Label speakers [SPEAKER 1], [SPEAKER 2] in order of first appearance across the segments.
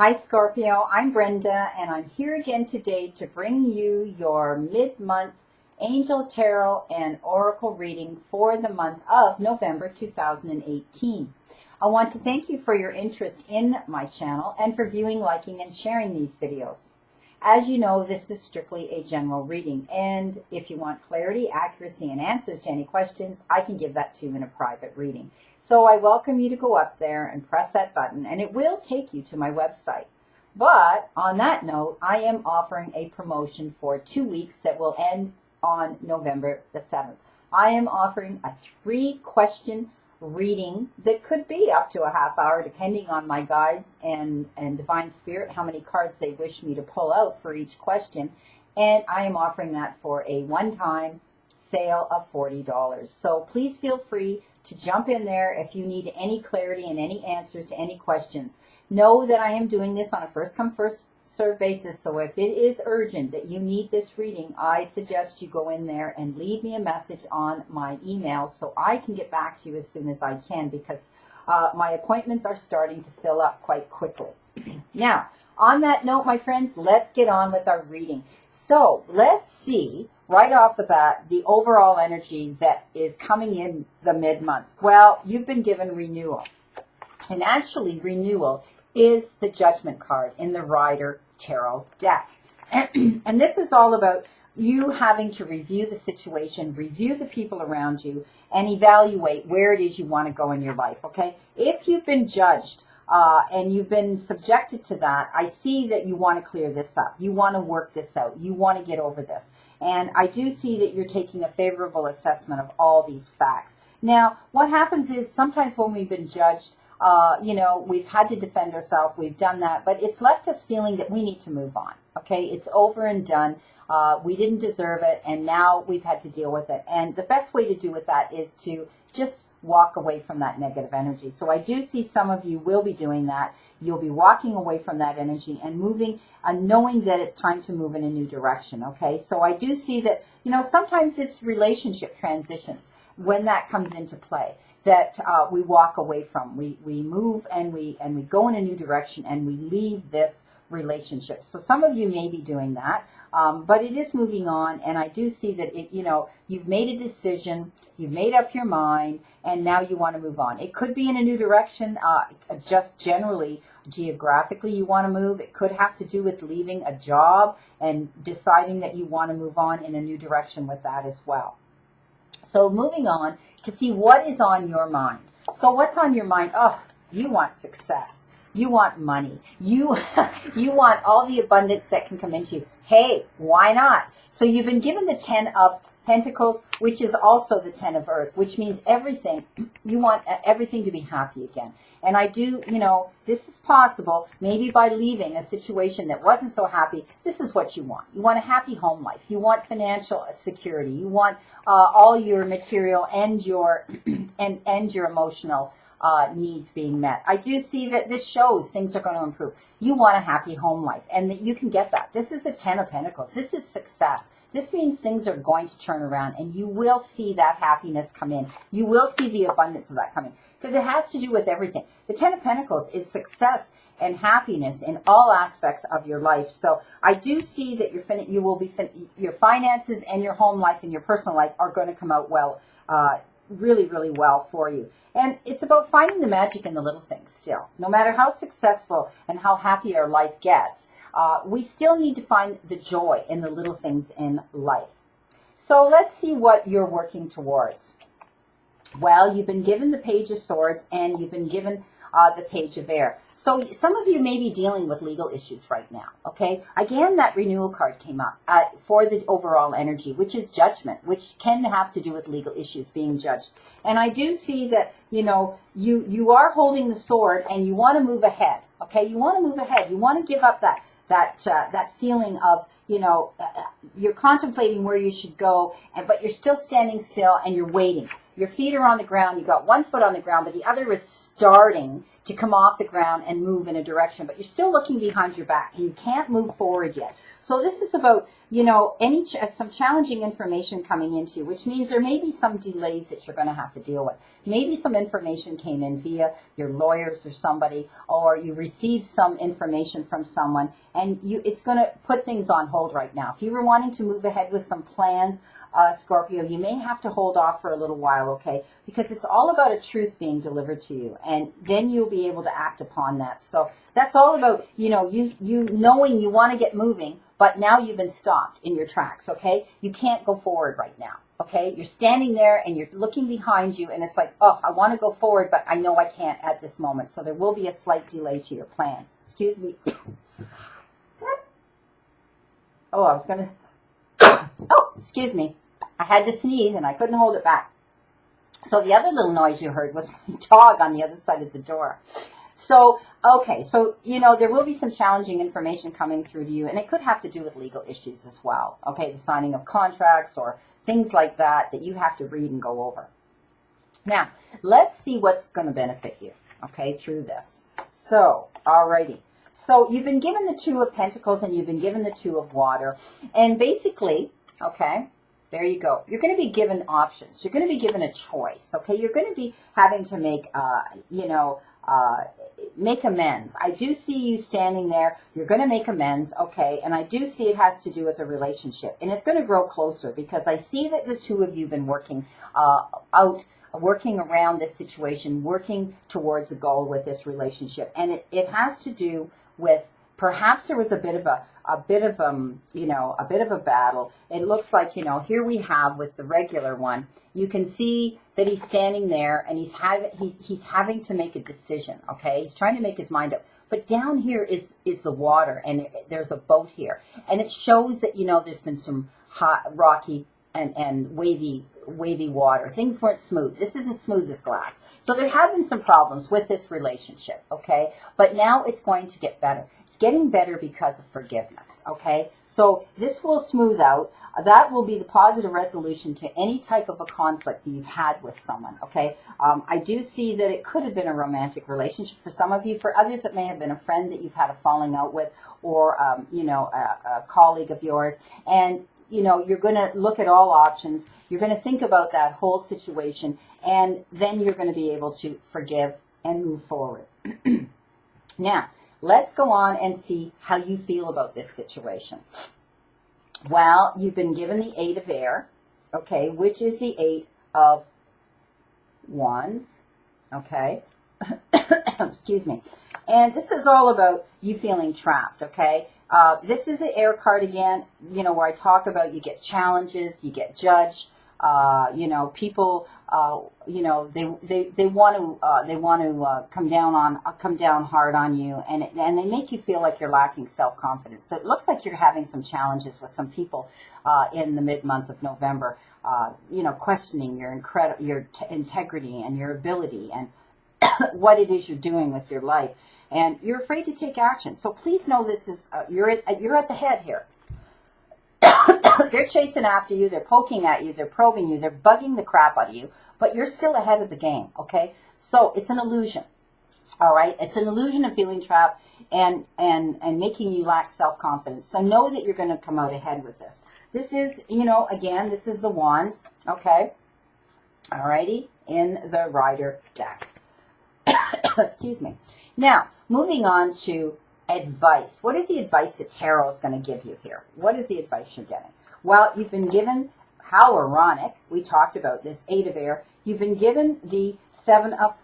[SPEAKER 1] Hi Scorpio, I'm Brenda and I'm here again today to bring you your mid-month Angel Tarot and Oracle reading for the month of November 2018. I want to thank you for your interest in my channel and for viewing, liking, and sharing these videos. As you know, this is strictly a general reading, and if you want clarity, accuracy, and answers to any questions, I can give that to you in a private reading. So I welcome you to go up there and press that button, and it will take you to my website. But on that note, I am offering a promotion for 2 weeks that will end on November the 7th. I am offering a 3-question reading that could be up to a half hour, depending on my guides and Divine Spirit, how many cards they wish me to pull out for each question. And I am offering that for a one-time sale of $40. So please feel free to jump in there if you need any clarity and any answers to any questions. Know that I am doing this on a first-come, first-served basis, so if it is urgent that you need this reading, I suggest you go in there and leave me a message on my email so I can get back to you as soon as I can, because my appointments are starting to fill up quite quickly. Now, on that note, my friends, let's get on with our reading. So let's see right off the bat the overall energy that is coming in the mid-month. Well, you've been given renewal, and actually renewal is the Judgment card in the Rider Tarot deck. And this is all about you having to review the situation, review the people around you, and evaluate where it is you want to go in your life, okay? If you've been judged and you've been subjected to that, I see that you want to clear this up. You want to work this out. You want to get over this. And I do see that you're taking a favorable assessment of all these facts. Now, what happens is sometimes when we've been judged, we've had to defend ourselves, we've done that, but it's left us feeling that we need to move on, okay? It's over and done. We didn't deserve it, and now we've had to deal with it. And the best way to do with that is to just walk away from that negative energy. So I do see some of you will be doing that. You'll be walking away from that energy and moving, knowing that it's time to move in a new direction, okay? So I do see that, sometimes it's relationship transitions when that comes into play, that we walk away from. We move and we go in a new direction and we leave this relationship. So some of you may be doing that, but it is moving on, and I do see that you've made a decision, you've made up your mind, and now you want to move on. It could be in a new direction, just generally, geographically you want to move. It could have to do with leaving a job and deciding that you want to move on in a new direction with that as well. So moving on to see what is on your mind. So what's on your mind? Oh, you want success. You want money. You want all the abundance that can come into you. Hey, why not? So you've been given the 10 of Pentacles, which is also the 10 of Earth, which means everything. You want everything to be happy again. And I do, this is possible, maybe by leaving a situation that wasn't so happy. This is what you want. You want a happy home life. You want financial security. You want all your material and your and your emotional needs being met. I do see that this shows things are going to improve. You want a happy home life, and that you can get that. This is the 10 of Pentacles. This is success. This means things are going to turn around, and you will see that happiness come in. You will see the abundance of that coming, because it has to do with everything. The 10 of Pentacles is success and happiness in all aspects of your life. So I do see that your finances and your home life and your personal life are going to come out well, really, really well for you. And it's about finding the magic in the little things still. No matter how successful and how happy our life gets, we still need to find the joy in the little things in life. So let's see what you're working towards. Well, you've been given the Page of Swords, and you've been given the Page of Air. So some of you may be dealing with legal issues right now, okay? Again, that renewal card came up for the overall energy, which is judgment, which can have to do with legal issues, being judged. And I do see that, you are holding the sword and you want to move ahead, okay? You want to move ahead. You want to give up that feeling of, you're contemplating where you should go, but you're still standing still and you're waiting. Your feet are on the ground. You got one foot on the ground, but the other is starting to come off the ground and move in a direction, but you're still looking behind your back and you can't move forward yet. So this is about, you know, some challenging information coming into you, which means there may be some delays that you're going to have to deal with. Maybe some information came in via your lawyers or somebody, or you received some information from someone, and it's going to put things on hold right now. If you were wanting to move ahead with some plans, Scorpio, you may have to hold off for a little while, okay? Because it's all about a truth being delivered to you, and then you'll be able to act upon that. So that's all about, you know, you knowing you want to get moving, but now you've been stopped in your tracks, okay? You can't go forward right now, okay? You're standing there and you're looking behind you, and it's like, oh, I want to go forward, but I know I can't at this moment. So there will be a slight delay to your plans. Excuse me. Oh, I was going to... Oh, excuse me. I had to sneeze and I couldn't hold it back. So the other little noise you heard was my dog on the other side of the door. So, okay, so, you know, there will be some challenging information coming through to you, and it could have to do with legal issues as well. Okay, the signing of contracts or things like that that you have to read and go over. Now, let's see what's going to benefit you, okay, through this. So, alrighty. So you've been given the Two of Pentacles and you've been given the Two of Water. And basically, okay, there you go. You're going to be given options. You're going to be given a choice, okay? You're going to be having to make, make amends. I do see you standing there. You're going to make amends, okay? And I do see it has to do with a relationship. And it's going to grow closer because I see that the two of you have been working working around this situation, working towards a goal with this relationship. And it has to do with perhaps there was a bit of a battle. It looks like, you know, here we have with the regular one, you can see that he's standing there and he's having to make a decision, okay? He's trying to make his mind up. But down here is the water, and there's a boat here. And it shows that, you know, there's been some hot, rocky and wavy water. Things weren't smooth. This is as smooth as glass. So there have been some problems with this relationship, okay? But now it's going to get better. It's getting better because of forgiveness, okay? So this will smooth out. That will be the positive resolution to any type of a conflict that you've had with someone, okay? I do see that it could have been a romantic relationship for some of you. For others, it may have been a friend that you've had a falling out with, or, a colleague of yours. And, you know, you're going to look at all options. You're going to think about that whole situation, and then you're going to be able to forgive and move forward. Now, let's go on and see how you feel about this situation. Well, you've been given the Eight of Air, okay, which is the Eight of Wands, okay? Excuse me. And this is all about you feeling trapped, okay? This is the air card again, you know, where I talk about you get challenges, you get judged, people, they want to come down hard on you, and they make you feel like you're lacking self-confidence. So it looks like you're having some challenges with some people in the mid-month of November, questioning your integrity and your ability and what it is you're doing with your life. And you're afraid to take action. So please know this is, you're at the head here. They're chasing after you. They're poking at you. They're probing you. They're bugging the crap out of you. But you're still ahead of the game, okay? So it's an illusion, all right? It's an illusion of feeling trapped and making you lack self-confidence. So know that you're going to come out ahead with this. This is, again, this is the Wands, okay? All righty, in the Rider deck. Excuse me. Now, moving on to advice. What is the advice that Tarot is going to give you here? What is the advice you're getting? Well, you've been given, how ironic, we talked about this, Eight of Air. You've been given the Seven of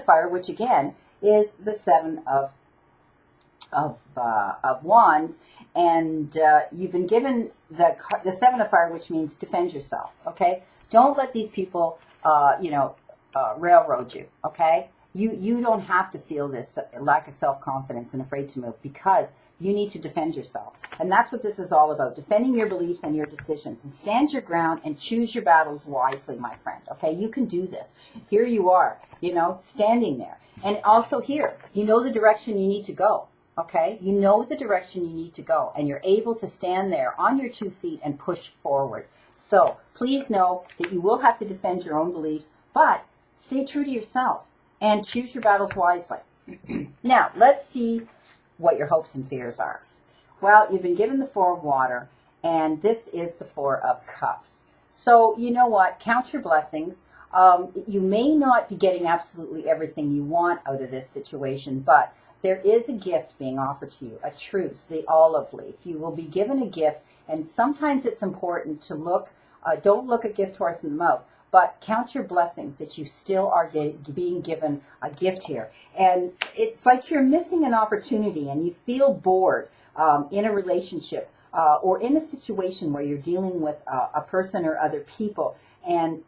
[SPEAKER 1] Fire, which again is the Seven of Wands, and you've been given the Seven of Fire, which means defend yourself. Okay, don't let these people, railroad you. Okay. You don't have to feel this lack of self-confidence and afraid to move, because you need to defend yourself. And that's what this is all about, defending your beliefs and your decisions. And stand your ground and choose your battles wisely, my friend. Okay, you can do this. Here you are, standing there. And also here, you know the direction you need to go. Okay, you know the direction you need to go. And you're able to stand there on your 2 feet and push forward. So please know that you will have to defend your own beliefs, but stay true to yourself. and choose your battles wisely. Now, let's see what your hopes and fears are. Well, you've been given the Four of Water, and this is the Four of Cups. So, you know what? Count your blessings. You may not be getting absolutely everything you want out of this situation, but there is a gift being offered to you, a truce, the olive leaf. You will be given a gift, and sometimes it's important to look, don't look a gift horse in the mouth, but count your blessings that you still are being given a gift here. And it's like you're missing an opportunity and you feel bored in a relationship or in a situation where you're dealing with a person or other people, and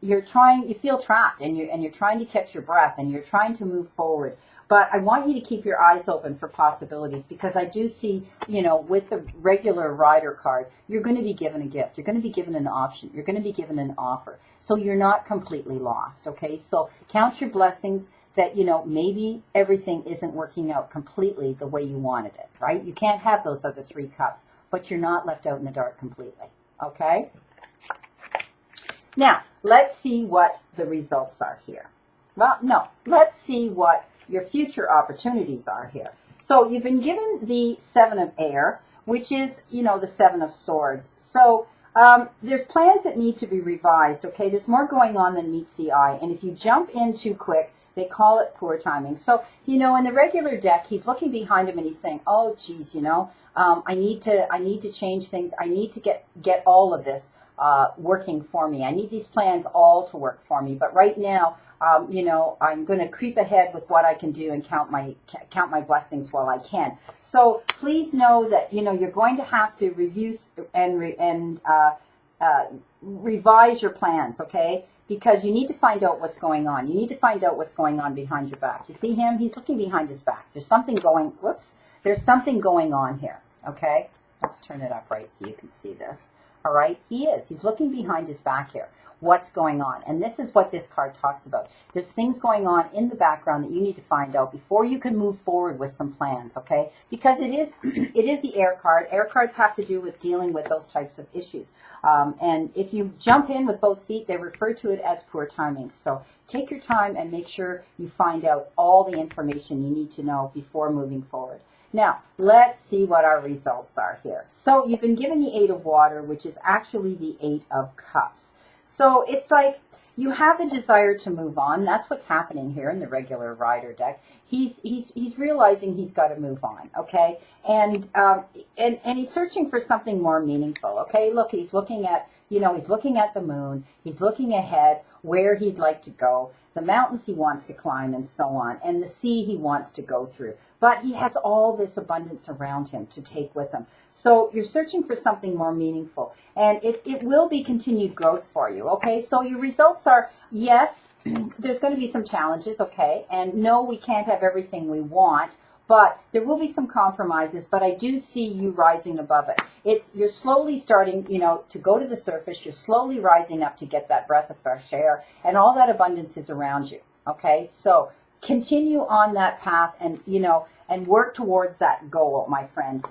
[SPEAKER 1] you feel trapped, and you're trying to catch your breath, and you're trying to move forward. But I want you to keep your eyes open for possibilities, because I do see, you know, with the regular rider card, you're going to be given a gift. You're going to be given an option. You're going to be given an offer. So you're not completely lost, okay? So count your blessings that, you know, maybe everything isn't working out completely the way you wanted it, right? You can't have those other 3 cups, but you're not left out in the dark completely, okay? Now, let's see what the results are here. Well, no, let's see what your future opportunities are here. So you've been given the 7 of Air, which is, you know, the 7 of Swords. So there's plans that need to be revised, okay? There's more going on than meets the eye. And if you jump in too quick, they call it poor timing. So, you know, in the regular deck, he's looking behind him and he's saying, oh, geez, you know, I need to change things. I need to get all of this working for me. I need these plans all to work for me. But right now, you know, I'm going to creep ahead with what I can do and count my blessings while I can. So please know that, you know, you're going to have to review and revise your plans, okay? Because you need to find out what's going on. You need to find out what's going on behind your back. You see him? He's looking behind his back. There's something going, there's something going on here, okay? Let's turn it up right so you can see this. All right, he's looking behind his back here. What's going on? And this is what this card talks about. There's things going on in the background that you need to find out before you can move forward with some plans, okay? Because it is the air card. Air cards have to do with dealing with those types of issues. And if you jump in with both feet, they refer to it as poor timing. So take your time and make sure you find out all the information you need to know before moving forward. Now, let's see what our results are here. So you've been given the 8 of Water, which is actually the 8 of Cups. So it's like you have a desire to move on. That's what's happening here in the regular rider deck. He's realizing he's got to move on, okay? And he's searching for something more meaningful, okay? Look, he's looking at, you know, he's looking at the moon. He's looking ahead where he'd like to go, the mountains he wants to climb, and so on, and the sea he wants to go through. But he has all this abundance around him to take with him. So you're searching for something more meaningful, and it will be continued growth for you, okay? So your results are, yes, there's going to be some challenges, okay? And no, we can't have everything we want, but there will be some compromises, but I do see you rising above it. You're slowly starting, you know, to go to the surface. You're slowly rising up to get that breath of fresh air, and all that abundance is around you, okay? So continue on that path and, you know, and work towards that goal, my friend.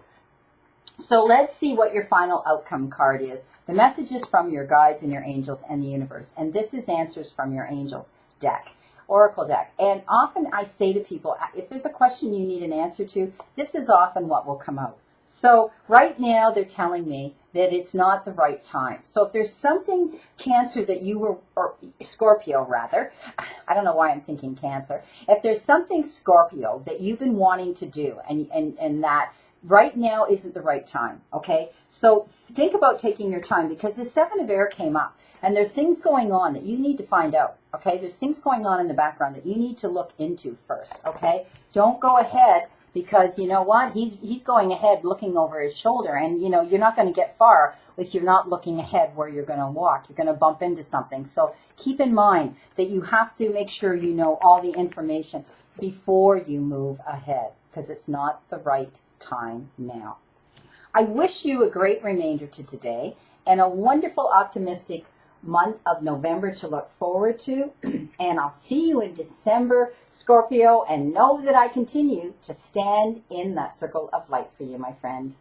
[SPEAKER 1] So let's see what your final outcome card is. The messages from your guides and your angels and the universe. And this is answers from your angels deck, oracle deck. And often I say to people, if there's a question you need an answer to, this is often what will come out. So right now they're telling me that it's not the right time. So if there's something, Cancer, that you were, or Scorpio rather, I don't know why I'm thinking Cancer. If there's something, Scorpio, that you've been wanting to do and that right now isn't the right time, okay? So think about taking your time, because the 7 of Air came up and there's things going on that you need to find out, okay? There's things going on in the background that you need to look into first, okay? Don't go ahead, because you know what? He's going ahead looking over his shoulder, and you know you're not going to get far if you're not looking ahead where you're going to walk. You're going to bump into something. So keep in mind that you have to make sure you know all the information before you move ahead, because it's not the right time now. I wish you a great remainder to today and a wonderful, optimistic month of November to look forward to, and I'll see you in December, Scorpio, and know that I continue to stand in that circle of light for you, my friend.